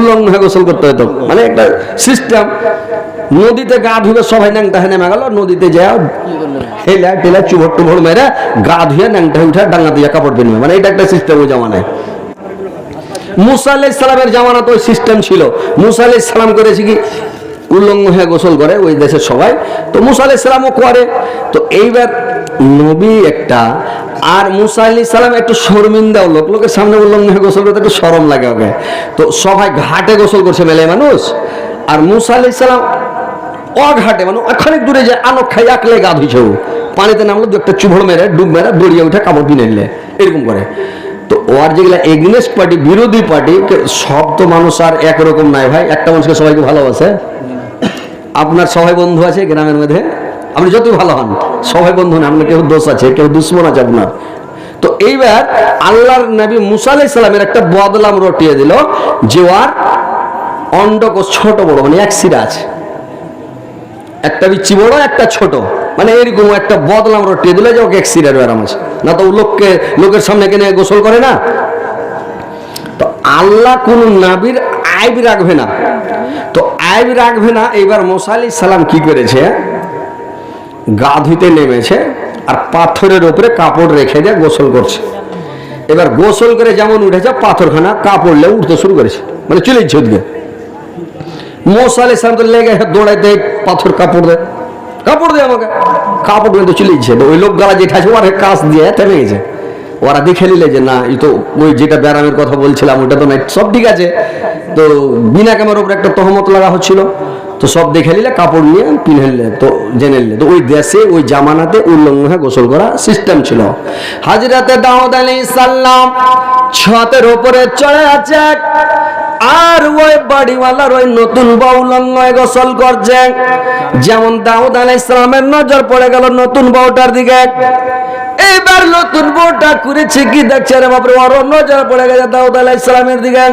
উলঙ্গ হয়ে গোসল করতে হতো, মানে একটা সিস্টেম। নদীতে গা ধুবে সবাই ন্যাংটা হয়ে নেমে গেল, নদীতে যাও হেলা টেলা চুবর টুবর মেরে গা ধুয়ে ন্যাংটা উঠে ডাঙ্গা দিয়ে কাপড় বেরোবে, মানে এটা একটা সিস্টেম ওই জামানায়। মুসা আলাইহিস সালামের জামানা তো ওই সিস্টেম ছিল। মুসা আলাইহিস সালাম করেছে কি উলঙ্গ হয়ে গোসল করে ওই দেশের সবাই, তো মুসা আলাইহিস সালামও করে। তো এইবার নবী একটা, আর মুসা আলাইহিস সালাম একটু শর্মিন্দাও লোক, লোকের সামনে উলঙ্গ হয়ে গোসল করতে একটু শরম লাগে ওকে। তো সবাই ঘাটে গোসল করছে মেলে মানুষ, আর মুসা আলাইহিস সালাম অঘাটে মানে অনেক দূরে যায় আনক খাই একলে গা ধুইছে, ও পানিতে নামলো একটা চুভড় মেরে ডুব মেরে দড়িয়ে উঠে কাপড় কিনে নিলে এরকম করে। তো ওর যেগুলা এগনেস্ট পার্টি, বিরোধী পার্টি, সব তো মানুষ আর একরকম নাই ভাই। একটা মানুষকে সবাইকে ভালোবাসে। আপনার সবাই বন্ধু আছে গ্রামের মধ্যে, আপনি যতই ভালো হন সবাই বন্ধু না, আপনার কেউ দোষ আছে, কেউ দুশ্মন আছে আপনার। তো এইবার আল্লাহর নবী মুসা আলাইহিস সালামের একটা বদলাম রটিয়ে দিল যে ওর অন্ডকোষ ছোট বড় মানে এক শিরা আছে, একটা বিচ্ছি বড় একটা ছোট, মানে এরকম একটা বদলাম রটিয়ে দিল যে ওকে এক শিরার আরাম আছে। না তো লোকের সামনে কেনে গোসল করে না। তো আল্লাহ কোন নাবির আইব রাখবে না, তো আইব রাখবে না। এইবার মুসা আলাইহিস সালাম কি করেছে, গা ধুইতে নেমেছে আর পাথরের উপরে কাপড় রেখে দিয়ে গোসল করছে। এবার গোসল করে যেমন উঠেছে পাথরখানা কাপড় উঠতে শুরু করেছে, মানে চলে যাচ্ছে ওদিকে। মুসা আলাইহিস সালাম তো লেগে দৌড়াইতে পাথর কাপড় দে আমাকে, কাপড় কিন্তু চলে যাচ্ছে। ওই লোক গালা যেটা আছে ওর কাজ দিয়ে থেমে গেছে। ওরা দেখে নিলে যে না এই তো ওই যেটা ব্যারামের কথা বলছিলাম ওটা তো নাই, সব ঠিক আছে। তো বিনা ক্যামেরার উপরে একটা তহমত লাগা হচ্ছিল, তো সব দেখে নিলে কাপড় নিয়ে পিনে নিলে, তো জেনে নিলে। তো ওই দেশে ওই জামানাতে উল্লঙ্ঘ হয়ে গোসল করা সিস্টেম ছিল। হযরতে দাউদ আলাইহিস সালাম ছাদের উপরে চড়ে আছে, আর ওই বাড়িওয়ালার ওই নতুন বউ উলঙ্গ হয়ে গোসল করছে। যেমন দাউদ আলাইহিস সালামের নজর পড়ে গেল নতুন বউটার দিকে। এইবার নতুন বউটা করেছে কি দেখছে রে বাপরে, ওর নজর পড়ে গেছে দাউদ আলাইহিস সালামের দিকে।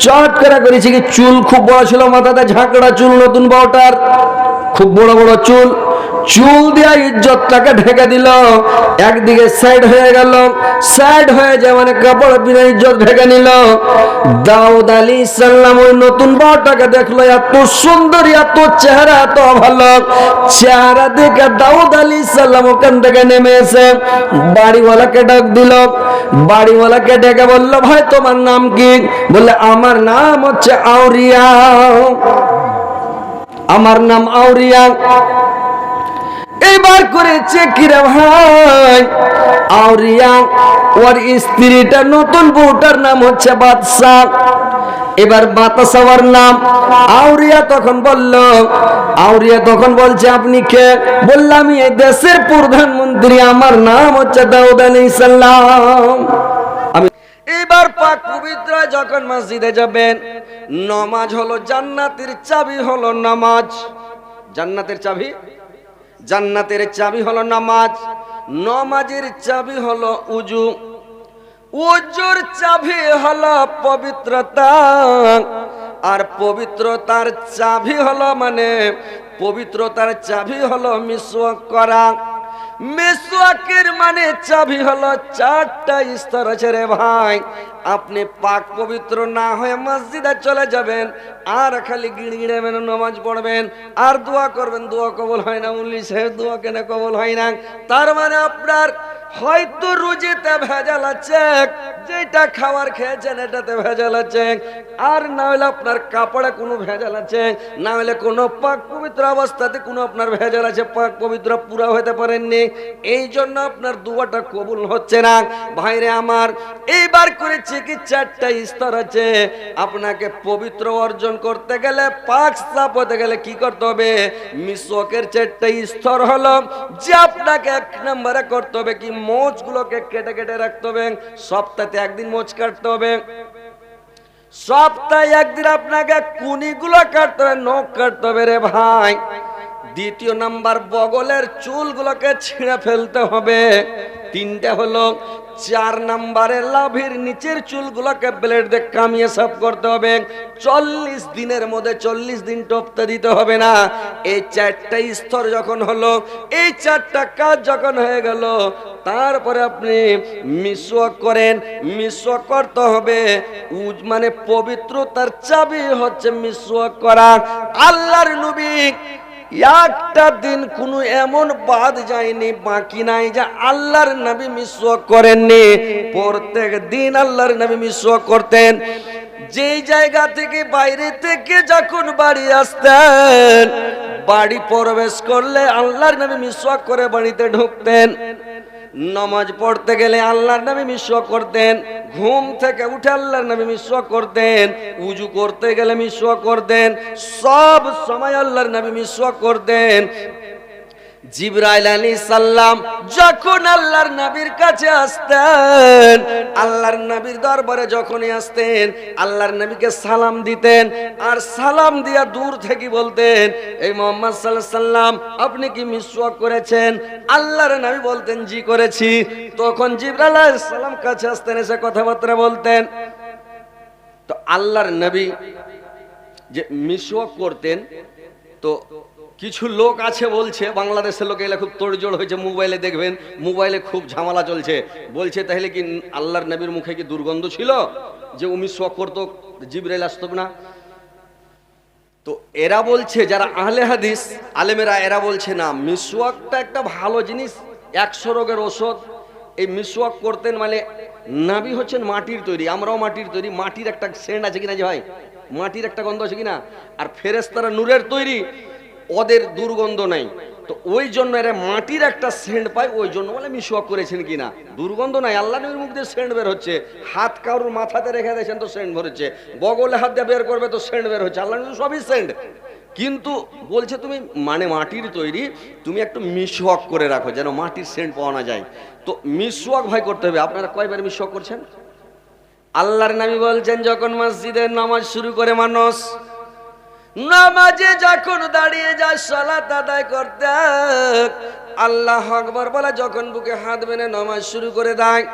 চট করে করেছে কি চুল খুব বড় ছিল, মাথাতে ঝাঁকড়া চুল নতুন বউটার, খুব বড় বড় চুল। চুল দিয়া ইজ্জতটাকে ঢেকে দিল, একদিকে সাইড হয়ে গেল, সাইড হয়ে যায় মানে কাপড় বিনা ইজ্জত ঢেকে নিল। দাউদ আলাইহিস সালাম ওই নতুন বউটাকে দেখলো, এত সুন্দরী, এত চেহারা এত ভালো চেহারা দেখে দাউদ আলাইহিস সালাম ওখান থেকে নেমে এসে বাড়িওয়ালাকে ডাক দিল। বাড়িওয়ালাকে ডেকে বলল, ভাই তোমার নাম কি? বললে আমার নাম হচ্ছে আউরিয়া, আমার নাম আউরিয়া। এইবার করেছে কিরে ভাই, আউরিয়া ওর স্ত্রীটা নতুন বউটার নাম হচ্ছে বাদশা। এবার বাতাসাওয়ার নাম আউরিয়া। তখন বলছে আপনি কে? বললাম এই দেশের প্রধানমন্ত্রী, আমার নাম হচ্ছে দাউদ আলাইহিস সালাম। এবার পাক পবিত্র যখন মসজিদে যাবেন, নামাজ হলো জান্নাতের চাবি, হলো নামাজ। জান্নাতের চাবি হলো নামাজ, নামাজের চাবি হলো উযু, উযুর চাবি হলো পবিত্রতা, আর পবিত্রতার চাবি হলো মানে পবিত্রতার চাবি হলো মিসওয়াক করা। মিসওয়াকের মানে চাবি হলো চারটা স্তর আছে রে ভাই। আপনি পাক পবিত্র না হয়ে মসজিদে চলে যাবেন আর খালি গিড়গিড়াবেন, নামাজ পড়বেন আর দোয়া করবেন, দোয়া কবুল হয় না। উল্লি সাহেব দোয়া কেন কবুল হয় না? তার মানে আপনার হয়তো রুজিতে ভেজাল আছে, যেটা খাবার খেয়েছেন এটাতে ভেজাল আছে, আর না হলে আপনার কাপড়ে কোনো ভেজাল আছে, না হলে কোনো পাক পবিত্র অবস্থাতে কোনো আপনার ভেজাল আছে, পাক পবিত্র পুরা হতে পারেননি, এই জন্য আপনার দোয়াটা কবুল হচ্ছে না। ভাইরে আমার, এইবার করেছে কি চারটা স্তর আছে। আপনাকে পবিত্র অর্জন করতে গেলে, পাক সাফ হতে গেলে কি করতে হবে? মিসওয়াকের চারটা স্তর হলো যে আপনাকে এক নম্বরে করতে হবে কি, মোচগুলোকে কেটে কেটে রাখতে হবে। সপ্তাহে একদিন মোচ কাটতে হবে, সপ্তাহে একদিন আপনাকে কুনিগুলো কাটতে হবে, নখ কাটতে হবে রে ভাই। দ্বিতীয় নাম্বার, বগলের চুলগুলোকে ছিঁড়ে ফেলতে হবে। তিনটা হলো 4 নম্বরে লাভের নিচের চুলগুলোকে ব্লেড দিয়ে কামিয়ে সাফ করতে হবে। 40 দিনের মধ্যে 40 দিন টপতে দিতে হবে না। এই 4টা স্তর যখন হলো, এই 4টা কাজ যখন হয়ে গেল, তারপরে আপনি মিসওয়াক করেন। মিসওয়াক করতে হবে, মানে পবিত্রতার চাবি হচ্ছে মিসওয়াক করা। আল্লাহর নবী একটা দিন কোনো এমন বাদ যায়নি, বাকি নাই যে আল্লাহর নবী মিসওয়াক করেননি। প্রত্যেক দিন আল্লাহর নবী মিসওয়াক করতেন। যেই জায়গা থেকে বাইরে থেকে যখন বাড়ি আসতেন, বাড়ি প্রবেশ করলে আল্লাহর নবী মিসওয়াক করে বাড়িতে ঢুকতেন। নামাজ পড়তে গেলে আল্লাহর নবী মিসওয়াক করতেন। ঘুম থেকে উঠে আল্লাহর নবী মিসওয়াক করতেন। উজু করতে গেলে মিসওয়াক করতেন। সব সময় আল্লাহর নবী মিসওয়াক করতেন। জিবরাইল আলাইহিস সালাম যখন আল্লাহর নবীর কাছে আসতেন, আল্লাহর নবীর দরবারে যখনই আসতেন, আল্লাহর নবীকে সালাম দিতেন। আর সালাম দিয়া দূর থেকে বলতেন, এই মুহাম্মদ সাল্লাল্লাহু আলাইহি সাল্লাম, আপনি কি মিসওয়াক করেছেন? আল্লাহর নবী বলতেন, জি করেছি। তখন জিবরাইল আলাইহিস সালাম কাছে আসতেন, এসে কথাবার্তা বলতেন। তো আল্লাহর নবী যে মিসওয়াক করতেন, তো কিছু লোক আছে বলছে, বাংলাদেশের লোক এগুলো খুব তোড়জোড় হয়েছে, মোবাইলে দেখবেন, মোবাইলে খুব ঝামেলা চলছে। বলছে তাহলে কি আল্লাহর নবীর মুখে কি দুর্গন্ধ ছিল যে ও মিসওয়াক করতো, জিবরাইল আসতো না? তো এরা বলছে, যারা আহলে হাদিস আলেমেরা, এরা বলছে না, মিসওয়াকটা একটা ভালো জিনিস, 100 রোগের ওষুধ। এই মিসওয়াক করতেন মানে, নবী হচ্ছেন মাটির তৈরি, আমরাও মাটির তৈরি। মাটির একটা সেন্ট আছে কিনা যে ভাই, মাটির একটা গন্ধ আছে কিনা? আর ফেরেশতারা নূরের তৈরি, ওদের দুর্গন্ধ নাই। তো ওই জন্য এরা মাটির একটা সেন্ট পায়, ওই জন্য বলে মিসওয়াক করেছেন কিনা। দুর্গন্ধ নাই, আল্লাহ নবীর মুখ দিয়ে সেন্ট বের হচ্ছে। হাত কারোর মাথাতে রেখে দিয়েছেন তো সেন্ট বের হচ্ছে, বগলে হাত দিয়ে বের করবে তো সেন্ট বের হচ্ছে। আল্লাহ নবী সবই সেন্ট। কিন্তু বলছে তুমি মানে মাটির তৈরি, তুমি একটু মিসওয়াক করে রাখো যেন মাটির সেন্ট পাওয়া না যায়। তো মিসওয়াক ভাই করতে হবে। আপনারা কয়বার মিসওয়াক করছেন? আল্লাহর নবী বলছেন, যখন মসজিদে নামাজ শুরু করে মানুষ, নামাজে যখন দাঁড়িয়ে যায় সালাত আদায় করতে, আল্লাহু আকবার বলে যখন বুকে হাত বেঁধে নামাজ শুরু করে দেয়,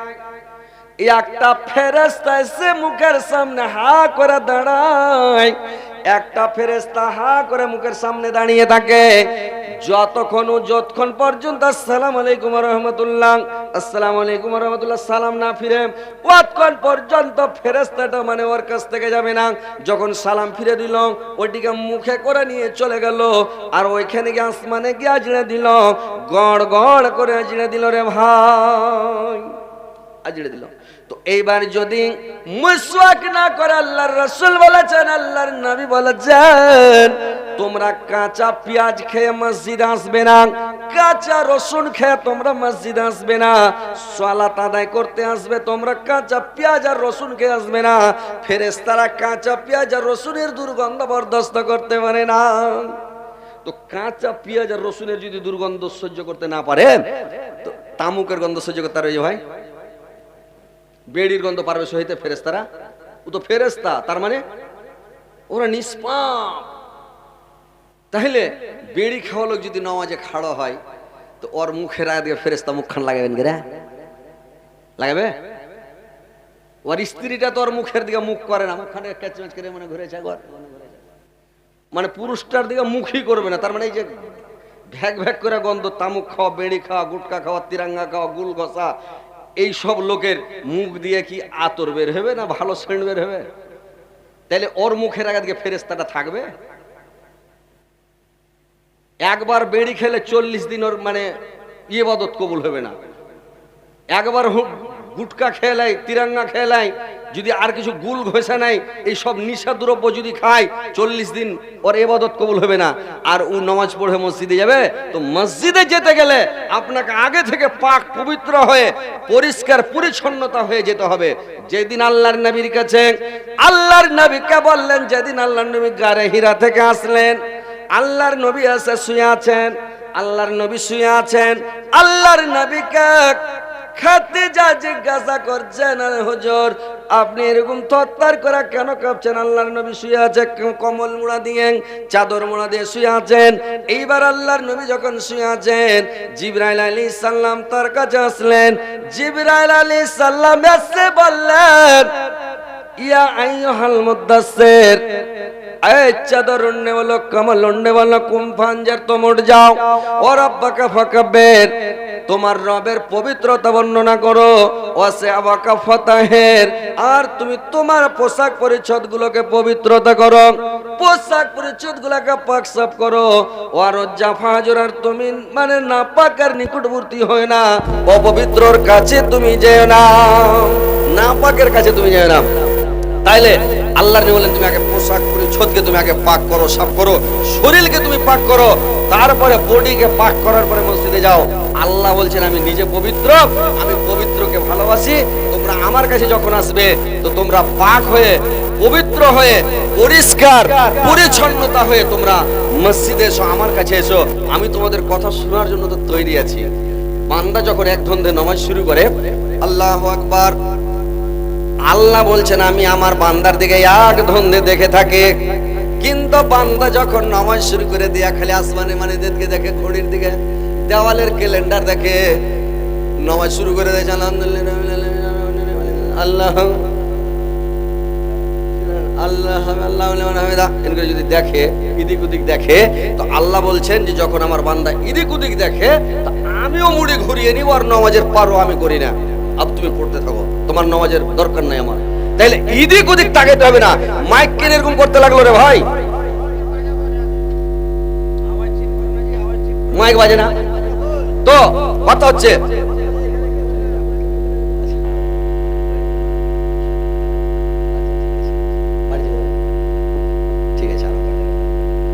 একটা ফেরেশতা এসে মুখের সামনে হা করে দাঁড়ায়। একটা ফেরেশতা হা করে মুখের সামনে দাঁড়িয়ে থাকে যতক্ষণ পর্যন্ত আসসালামু আলাইকুম ওয়া রাহমাতুল্লাহ, আসসালামু আলাইকুম ওয়া রাহমাতুল্লাহ সালাম না ফিরে, ততক্ষণ পর্যন্ত ফেরেশতাটা মানে ওর কাছ থেকে যাবে না। যখন সালাম ফিরে দিল, ওইটিকে মুখে করে নিয়ে চলে গেল, আর ওইখানে গিয়ে আসমানে গিয়ে আজড়ে দিল, গড় গড় করে আজড়ে দিল রে ভাই, আজড়ে দিল। তো এইবার যদি মিসওয়াক না করে, আল্লাহর রাসূল বলেছেন, আল্লাহর নবী বলেছেন, তোমরা কাঁচা পেঁয়াজ খেয়ে মসজিদে আসবে না, কাঁচা রসুন খেয়ে তোমরা মসজিদে আসবে না, সালাত আদায় করতে আসবে তোমরা কাঁচা পেঁয়াজ আর রসুন খেয়ে আসবে না। ফেরেশতারা কাঁচা পেঁয়াজ আর রসুনের দুর্গন্ধ বরদাস্ত করতে পারে না। তো কাঁচা পেঁয়াজ আর রসুনের যদি দুর্গন্ধ সহ্য করতে না পারে, তো তামুকের গন্ধ সহ্য করতে পারবে ভাই? বেড়ির গন্ধ পারবে সহিতে ফেরেশতারা? ও তো ফেরেশতা, তার মানে ওরা নিষ্পাপ। তাহলে বেড়ি খাওয়া লোক যদি নামাজে খাড়া হয়, তো ওর মুখের আগে ফেরেশতা মুখখান লাগাবেন গেরা? লাগাবে? ওর স্ত্রীটা তো ওর মুখের দিকে মুখ করে না, মুখখানে ক্যাচম্যাচ করে মনে ঘুরেছে, মানে পুরুষটার দিকে মুখই করবে না। তার মানে এই যে ভ্যাক ভ্যাক করে গন্ধ, তামুক খাওয়া, বেড়ি খাওয়া, গুটকা খাওয়া, তিরাঙ্গা খাওয়া, গুল ঘষা, এই সব লোকের মুখ দিয়ে কি আতর বের হবে না ভালো সেন্ট বের হবে? তাহলে ওর মুখের আগে দিকে ফেরেশতাটা থাকবে? একবার বেড়ি খেলে 40 দিন ওর মানে ইবাদত কবুল হবে না। একবার গুটকা খেলাই, তিরাঙ্গা খেলাই, যদি আর কিছু গুল ঘষা নাই, এই সব নিশা দ্রব্য যদি খায়, 40 দিন ওর ইবাদত কবুল হবে না। আর ও নামাজ পড়ে মসজিদে যাবে, তো মসজিদে যেতে গেলে আপনাকে আগে থেকে পাক পবিত্র হয়ে পরিষ্কার পরিচ্ছন্নতা হয়ে যেতে হবে। যেদিন আল্লাহর নবীর কাছে আল্লাহর নবীকে বললেন, যেদিন আল্লাহর নবী গারে হিরা থেকে আসলেন, আল্লাহর নবী এসে শুয়ে আছেন, আল্লাহর নবী শুয়ে আছেন, আল্লাহর নবীকে খাদিজা জিজ্ঞাসা করছেন, আরে হুজুর আপনি এরকম থরথর করে কেন কাঁপছেন? আল্লাহর নবী শুয়ে আছে কম্বল মুড়া দিয়ে, চাদর মুড়া দিয়ে শুয়ে আছেন। এইবার আল্লাহর নবী যখন শুয়ে আছেন, জিবরাইল আলাইহিস সালাম তার কাছে আসলেন। জিবরাইল আলাইহিস সালাম এসে বললেন, ইয়া আইয়ুহাল মুদ্দাসসির, এই চাদর উড়নে वालों, কম্বল উড়নে वालों, কুম ফানজার তুম উঠ যাও, ও রব্বাকা ফাকাব্বির, তোমার রবের পবিত্রতা বর্ণনা করো, ওয়াসে আবাকা ফাতাহের, আর তুমি তোমার পোশাক পরিচ্ছদ গুলোকে পবিত্রতা করো, পোশাক পরিচ্ছদ গুলোকে পাক সাফ করো। আর জাফাজুর, আর তুমি মানে নাপাকের নিকটবর্তী হয় না, অপবিত্রর কাছে তুমি যেও না, নাপাকের কাছে তুমি যেও না। তাইলে আল্লাহর নবী বলেন, তুমি আগে পোশাক পরিচ্ছদকে তুমি আগে পাক করো, সাফ করো, শরীরকে তুমি পাক করো, তারপরে বডিকে পাক করার পরে মসজিদে যাও। আল্লাহ বলছেন, আমি নিজে পবিত্র, আমি পবিত্রকে ভালোবাসি। তোমরা আমার কাছে যখন আসবে তো তোমরা পাক হয়ে, পবিত্র হয়ে, পরিষ্কার পরিচ্ছন্নতা হয়ে তোমরা মসজিদে এসো, আমার কাছে এসো, আমি তোমাদের কথা শোনার জন্য তো তৈরি আছি। বান্দা যখন এক ধন্দে নামাজ শুরু করে, আল্লাহু আকবার, আল্লাহ বলছেন আমি আমার বান্দার দিকে এক ধন্দে দেখে থাকি। কিন্তু বান্দা যখন নামাজ শুরু করে দিয়া খালি আসমানে মানে দিকে দেখে, ঘড়ির দিকে, দেওয়ালের ক্যালেন্ডার দেখে, নামাজ শুরু করে দেয় আল্লাহ আল্লাহ আল্লাহ এনকে যদি দেখে, ইদিক উদিক দেখে, তো আল্লাহ বলছেন যে যখন আমার বান্দা ইদিক উদিক দেখে, তো আমিও মুড়ি ঘুরিয়ে নিব, আর নামাজের পারও আমি করি না। আব তুমি পড়তে থাকো, তোমার নামাজের দরকার নাই আমার। তাইলে ইদিক উদিক তাকাইতে হবে না। মাইক কেন এরকম করতে লাগলো রে ভাই? মাইক বাজে না তো, কথা হচ্ছে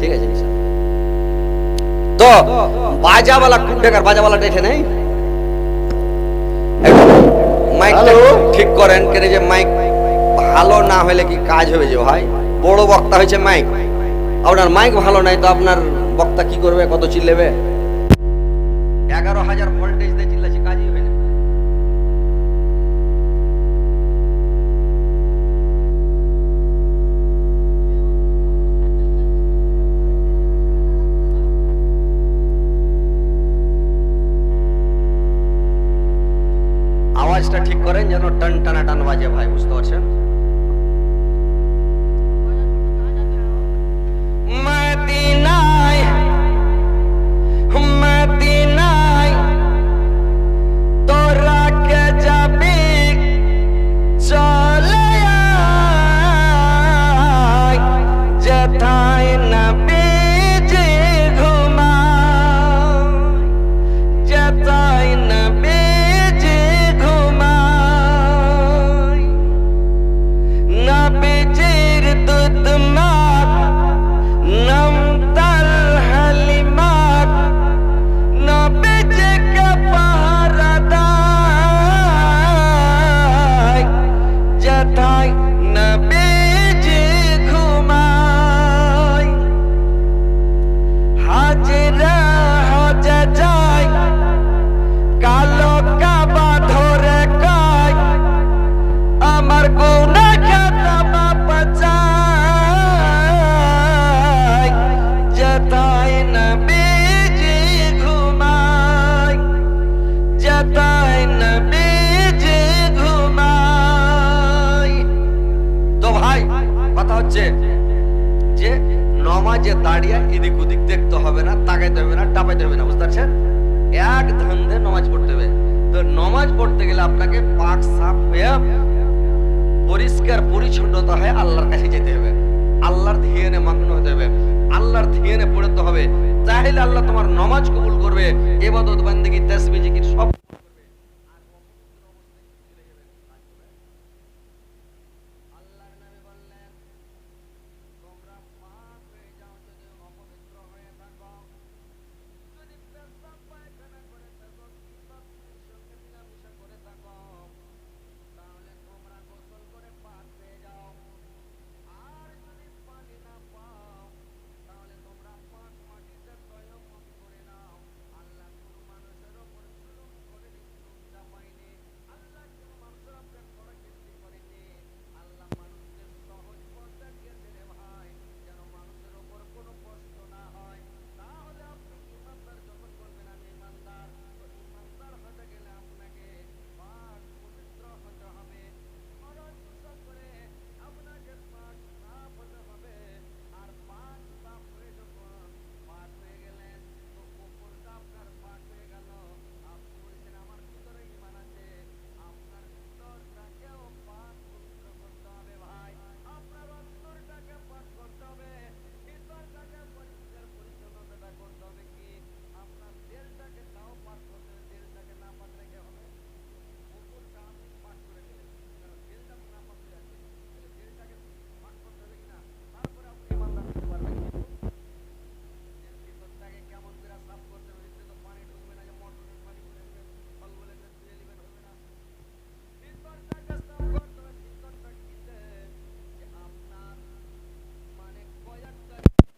ঠিক আছে তো। বাজাওয়ালা কোন টাকার বাজাওয়ালাটা এখানে নেই, মাইকটা ঠিক করেন কেন, যে মাইক ভালো না হলে কি কাজ হবে? যে ভাই বড় বক্তা হয়েছে মাইক, আপনার মাইক ভালো নাই তো আপনার বক্তা কি করবে, কত চিল্লেবে? 11,000 ভোল্টেজ দিয়ে চিল্লাছি, কাজই হয় না। আওয়াজটা ঠিক করেন যেন টান টানা টান বাজে ভাই, বুঝতে পারছেন? মদিনায় মদিনায় তোরা কে যাবি, চলে আয়, যেথায় নবীজি ঘুমায়, যেথায় নবীজি ঘুমায়, নবীজির দুধ মাখ, নমতাল হালিমাক, নবীজিকে পাহারা দেয়, যেথায় নবীজি ঘুমায়, হাজিরা হজে যায়, কালো কাবা ধরে কয়, আমার গুনাহ খাতা মাপ চায়, যেথায় নবীজি ঘুমায়, যেথায় নবীজি ঘুমায়। তো ভাই কথা হচ্ছে যে নামাজে দাঁড়িয়ে এদিক ওদিক দেখতে হবে না, তাকাইতে হবে না, টাপাইতে হবে না, বুঝতে পারছেন? এক ধান্দে নামাজ পড়তে হবে। তো নামাজ পড়তে গেলে আপনাকে পাক সাফ হয়ে, পরিষ্কার পরিচ্ছন্নতা হয়ে আল্লাহর কাছে যেতে হবে, আল্লাহর ধ্যানে মগ্ন হতে হবে, আল্লাহর ধ্যানে পড়তে হবে। তাহলে আল্লাহ তোমার নামাজ কবুল করবে, ইবাদত বান্দেগী তাসবিহ জিকির সব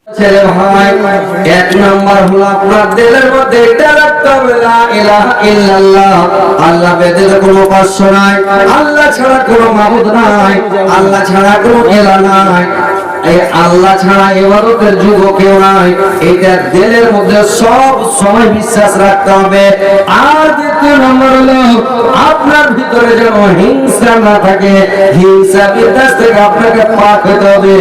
ছেলে ভাই, এক নাম্বার হলো আপনার দিলের মধ্যে এটা রাখতে হবে, লা ইলাহা ইল্লাল্লাহ, আল্লাহ ব্যতীত কোনো উপাস্য নাই, আল্লাহ ছাড়া কোনো মাবুদ নাই, আল্লাহ ছাড়া কোনো ইলাহ নাই, এই আল্লাহ ছাড়া ইবাদতের যোগ্য কেউ নাই। এটা দিলের মধ্যে সব সময় বিশ্বাস রাখতে হবে। আর দ্বিতীয় নম্বর হলো আপনার ভিতরে যেন হিংসা না থাকে, হিংসা বিদ্বেষ থেকে আপনাকে পাক হতে হবে।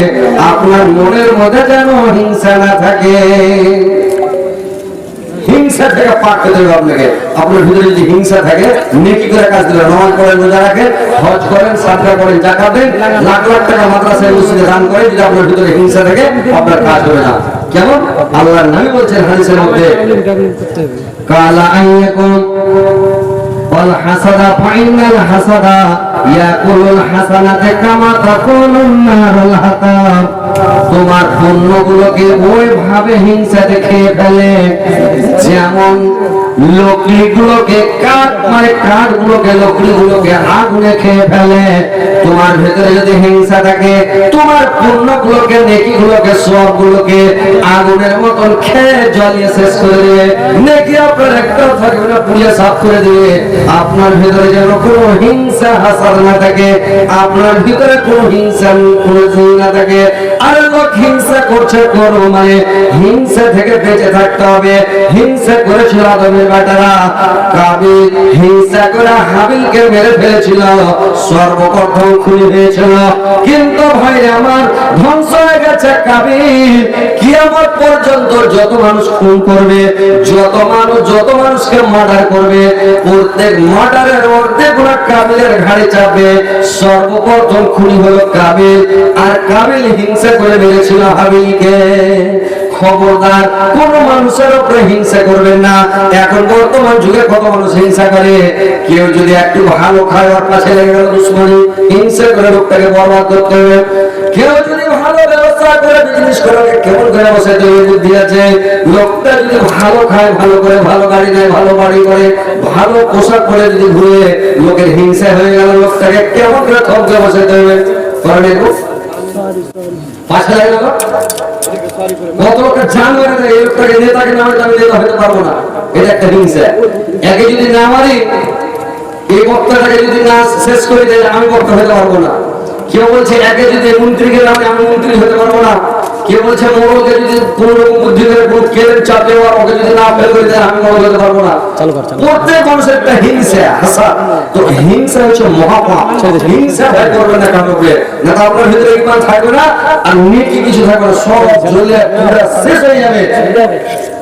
আপনার মনের মধ্যে যেন হিংসা না থাকে, হিংসা থেকে পাক হতে হবে আপনাকে। আপনার ভিতরে যদি হিংসা থাকে, নেকি করে কাজ দিলেন, নামাজ পড়েন, রোজা রাখেন, হজ করেন, সাদকা করেন, যাকাত দেন, লাখ লাখ টাকা মাদ্রাসায় মসজিদে দান করেন, যদি আপনার ভিতরে হিংসা থাকে আপনার কাজ হবে না। কেমন? আল্লাহর নবী বলছেন হাদিসের মধ্যে, কালা আইয়াকুম ওয়াল হাসাদা ফাইনাল হাসাদা ইয়াকুলুল হাসানাতা কামা তাকুলুন নারুল হাতাব। তোমার পণ্যগুলোকে ওইভাবে হিংসা দেখে ফেলে যেমন লকড়িগুলোকে কাঠগুলোকে লকড়িগুলোকে আগুনে খেয়ে ফেলে। তোমার ভেতরে যদি হিংসা থাকে, তোমার পণ্যগুলোকে নেকিগুলোকে সবগুলোকে আগুনের মতন খেয়ে জ্বালিয়ে শেষ করে দেবে। নেকি আপনার একটাও থাকবে না, পুড়িয়ে সাফ করে দেবে। আপনার ভিতরে যেন কোনো হিংসা হাসাদ না থাকে, আপনার ভিতরে কোনো হিংসা কোনো জুই না থাকে। আর লোক হিংসা করছে, করবো মানে হিংসা থেকে বেঁচে থাকতে হবে। হিংসা করেছিল আদমের বেটারা, কাবিল হিংসা করে হাবিলকে মেরে ফেলেছিল, সর্বপ্রথম খুনি হয়েছিল। কিন্তু ভাই আমার ধ্বংস হয়ে গেছে কাবিল। কিয়ামত পর্যন্ত যত মানুষ খুন করবে, যত মানুষকে মার্ডার করবে, প্রত্যেক মার্ডারের অর্ধেক গুণা কাবিলের ঘাড়ে চাপবে। সর্বপ্রথম খুনি হলো কাবিল, আর কাবিল হিংসা করে মেরেছিল হাবিলকে। খবরদার কোন মানুষের উপরে হিংসা করবেন না। এখন বর্তমান যুগে কত মানুষ হিংসা করে, কেউ যদি একটু ভালো খায় ওর পাশে লেগে গেল দুশ্মনী, হিংসা করে লোকটাকে বরবাদ করতে হবে। কেউ যদি ভালো ব্যবস্থা করে বিজনেস করে, কেমন করে বসে তৈরি বুদ্ধি আছে। লোকটা যদি ভালো খায়, ভালো করে ভালো গাড়ি নেয়, ভালো বাড়ি করে, ভালো পোশাক পরে যদি ঘুরে, লোকের হিংসা হয়ে গেল, লোকটাকে কেমন করে থমকে বসে তৈরি পাশে লাগে না। কত লোকটা জান মেরে দেয়, এই লোকটাকে নেতাকে না আমি নেতা হতে পারবো না, এটা একটা হিংসা। একে যদি না মারি, এই বক্তাটাকে যদি না শেষ করে দেয়, আমি বক্তা হতে পারবো না। কেউ বলছে একে যদি মন্ত্রীকে নামে, আমি মন্ত্রী হতে পারবো না। কেউ বলছে মোড়লকে যদি কোন রকম বুদ্ধি করে ভোট খেলেন চাপ দেওয়া, ওকে যদি না ফেল করে দেয়, আমি মোড়ল হতে পারবো না। প্রত্যেক মানুষের একটা হিংসা হাসাদ। তো হিংসা হচ্ছে মহাপাপ। হিংসা ভয় করবে না কাউকে, না তো আপনার ভিতরে ইমান থাকবে না, আর নেকি কিছু থাকবে না, সব জ্বলে পুরো শেষ হয়ে যাবে।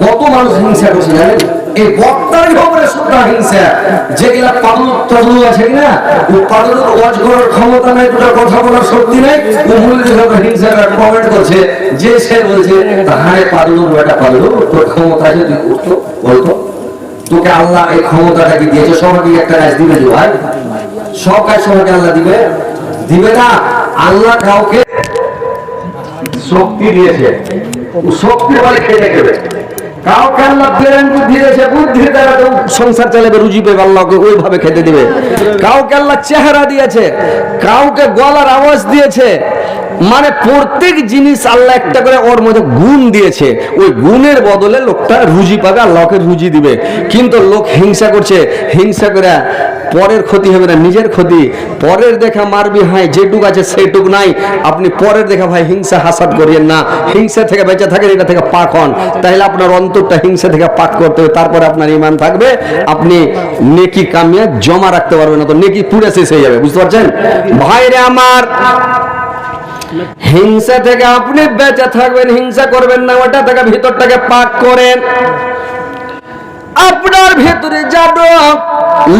কত মানুষ হিংসা করছে জানেন? এই বক্তার খবরে শুধু হিংসা। যেগুলা পাদু আছে কিনা, ও পাদুর ওয়াজ করার ক্ষমতা নাই, দুটো কথা বলার শক্তি নাই, ও মূল্য হিংসা কমেন্ট করছে। যে সে বলছে তাহারে পাদুর বেটা পাদু, তোর ক্ষমতা যদি উঠতো বলতো, তোকে আল্লাহ এই ক্ষমতাটা কি দিয়েছে? সবাইকে একটা কাজ দিবে ভাই, সব কাজ সবাইকে আল্লাহ দিবে না। আল্লাহ কাউকে শক্তি দিয়েছে, শক্তি বলে খেয়ে দেবে। কাউকে আল্লাহ ব্রেন বুদ্ধি দিয়েছে, বুদ্ধির দ্বারা তো সংসার চালাবে, রুজি পেবে, আল্লাহকে ওইভাবে খেতে দিবে। কাউকে আল্লাহ চেহারা দিয়েছে, কাউকে গলার আওয়াজ দিয়েছে। মানে প্রত্যেক জিনিস আল্লাহ একটা করে ওর মধ্যে গুণ দিয়েছে, ওই গুণের বদলে লোকটা রুজি পাবে, আল্লাহকে রুজি দিবে। কিন্তু লোক হিংসা করছে, হিংসা করে পরের ক্ষতি হবে না, নিজের ক্ষতি। পরের দেখা মারবি, হাই যেটুক আছে সেটুক নাই। আপনি পরের দেখা ভাই হিংসা হাসাদ করিয়েন না। হিংসা থেকে বেঁচে থাকেন, এটা থেকে পাক হন। তাহলে আপনার অন্তরটা হিংসা থেকে পাক করতে হবে, তারপরে আপনার ঈমান থাকবে। আপনি নেকি কামিয়ে জমা রাখতে পারবেন না, তো নেকি পুরো শেষ হয়ে যাবে। বুঝতে পারছেন ভাইরে আমার? হিংসা থেকে আপনি বেঁচে থাকবেন, হিংসা করবেন না, ওটা থেকে ভিতরটাকে পাক করেন। আপনার ভিতরে যাবে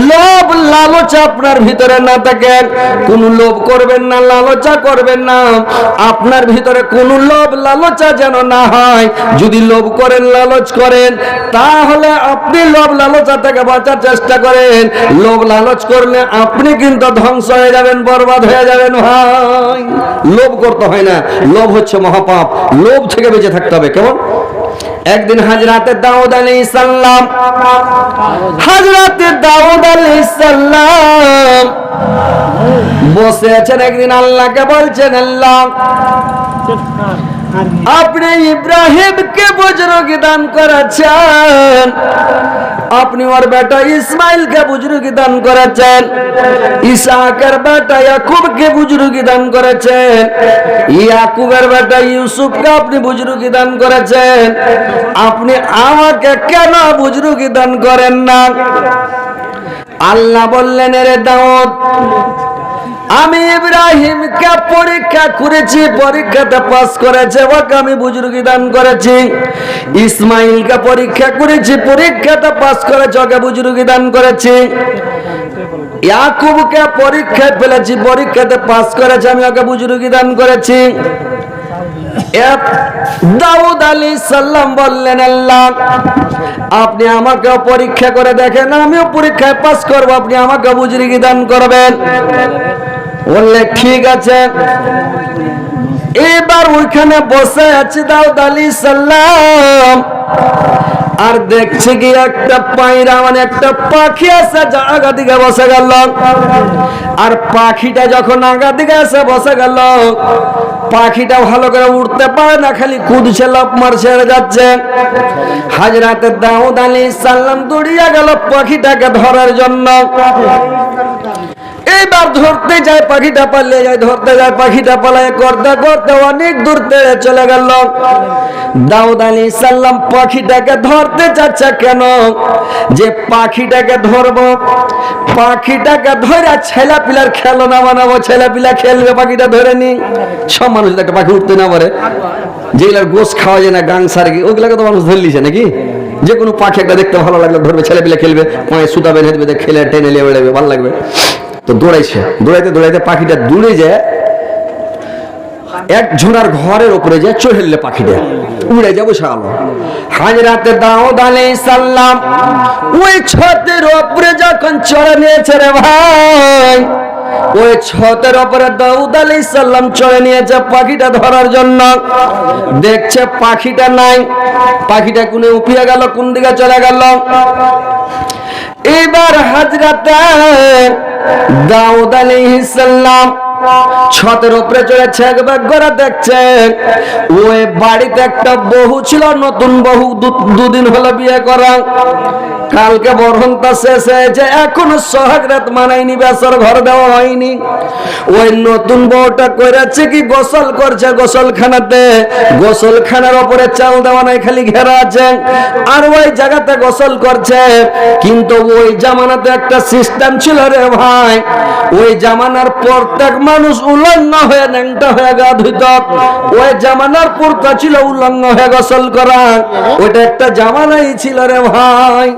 লোভ লালসা, আপনার ভিতরে না থাকে, কোন লোভ করবেন না, লালসা করবেন না। আপনার ভিতরে কোন লোভ লালসা যেন না হয়। যদি লোভ করেন, লালচ করেন, তাহলে আপনি লোভ লালসা থেকে বাঁচার চেষ্টা করেন। লোভ লালচ করলে আপনি কিন্তু ধ্বংস হয়ে যাবেন, বরবাদ হয়ে যাবেন ভাই। লোভ করতে হয় না, লোভ হচ্ছে মহাপাপ। লোভ থেকে বেঁচে থাকতে হবে। কেমন? একদিন হযরতে দাউদ আলাইহিস সালাম, হযরতে দাউদ আলাইহিস সালাম বসে আছেন। একদিন আল্লাহকে বলছেন, আল্লাহ আপনি ইব্রাহিমকে বুজুর্গি দান করেছেন, আপনি ওর বেটা ইসমাইলকে বুজুর্গি দান করেছেন, ইসাকের বেটা ইয়াকুবকে বুজুর্গি দান করেছেন, ইয়াকুবের বেটা ইউসুফকে আপনি বুজুর্গি দান করেছেন, আপনি আমাকে কেন বুজুর্গি দান করেন না? আল্লাহ বললেন, এরে দাউদ, আমি ইব্রাহিমকে পরীক্ষা করেছি, পরীক্ষাতে পাস করেছে, ওকে আমি বুজুর্গি দান করেছি। ইসমাইলকে পরীক্ষা করেছি, পরীক্ষাতে পাস করেছে, ওকে বুজুর্গি দান করেছি। ইয়াকুবকে পরীক্ষায় ফেলেছি, পরীক্ষাতে পাস করেছে, আমি ওকে বুজুর্গি দান করেছি। দাউদ আলাইহিস সালাম বললেন, আল্লাহ আপনি আমাকে পরীক্ষা করে দেখেন, আমিও পরীক্ষায় পাস করব, আপনি আমাকে বুজুর্গি দান করবেন। বললে ঠিক আছে। এবার ওইখানে বসে আছে দাউদ আলাইহিস সালাম, আর দেখছে কি একটা পায়রা মানে একটা পাখি আছে যা আগা দিকে বসে গেল। আর পাখিটা যখন আগা দিকে এসে বসে গেল, পাখিটা ভালো করে উঠতে পারে না, খালি কুদছে, লাফ মারছে, যাচ্ছে। হযরত দাউদ আলাইহিস সালাম দৌড়িয়ে গেল পাখিটাকে ধরার জন্য। এইবার ধরতে যায়, পাখিটা পালিয়ে যায়, ধরতে যায়, পাখিটা পালায়, করতে করতে অনেক দূর তেড়ে চলে গেল। দাউদ আলাইহিস সালাম পাখিটাকে ধরতে চাচ্ছে, কেন? যে পাখিটাকে ধরবো, পাখিটাকে ধরে ছেলে পিলার খেলনা বানাবো, ছেলে পিলা খেলবে, পাখিটা ধরে নি। সব মানুষ একটা পাখি উঠতে না পারে, যেগুলার গোশ খাওয়া যায় না, গাং সারকি, ওগুলাকে তো মানুষ ধরে লিছে নাকি? যে কোনো পাখি একটা দেখতে ভালো লাগলো ধরবে, ছেলে পিলা খেলবে, পায়ে সুতা বেঁধে দেবে, খেলে টেনে নিয়ে বেড়াবে, ভালো লাগবে। তো দৌড়াইছে, দৌড়াইতে দৌড়াইতে পাখিটা দূরে যায়, এক ঝোড়ার ঘরের উপরে যায়, চড়লে পাখিটা উড়ে যাবো সাল। হযরত দাউদ আলাইহিস সালাম ওই ছাদের উপরে যখন চড়ে নিয়েছে রে ভাই, ওই ছাদের উপরে দাউদ আলাইহিস সালাম চড়ে নিয়েছে পাখিটা ধরার জন্য। দেখছে পাখিটা নাই, পাখিটা কোনে উপিয়ে গেল, কোন দিকে চলে গেল। এবার হযরত দাউদ আলাইহিস সালাম ছাদের উপরে চড়েছে, একবার করে দেখছে ওই বাড়িতে একটা বহু ছিল, নতুন বহু, দুদিন হলো বিয়ে করা, কালকে বরণটা শেষ হয়েছে, এখনো সোহাগরাত মানায়নি, বেসর ঘর দেওয়া হয়নি। ওই নতুন বউটা করেছে কি, গোসল করছে গোসলখানাতে, গোসলখানার উপরে চাল দেওয়া নাই, খালি ঘেরা আছে, আর ওই জায়গাতে গোসল করছে। কিন্তু ওই জামানাতে একটা সিস্টেম ছিল রে ভাই, ওই জামানার প্রত্যেক মানুষ উলঙ্গ হয়ে ন্যাংটা হয়ে গা ধুইত। ওই জামানার প্রথা ছিল উলঙ্গ হয়ে গোসল করা, ওইটা একটা জামানাই ছিল রে ভাই।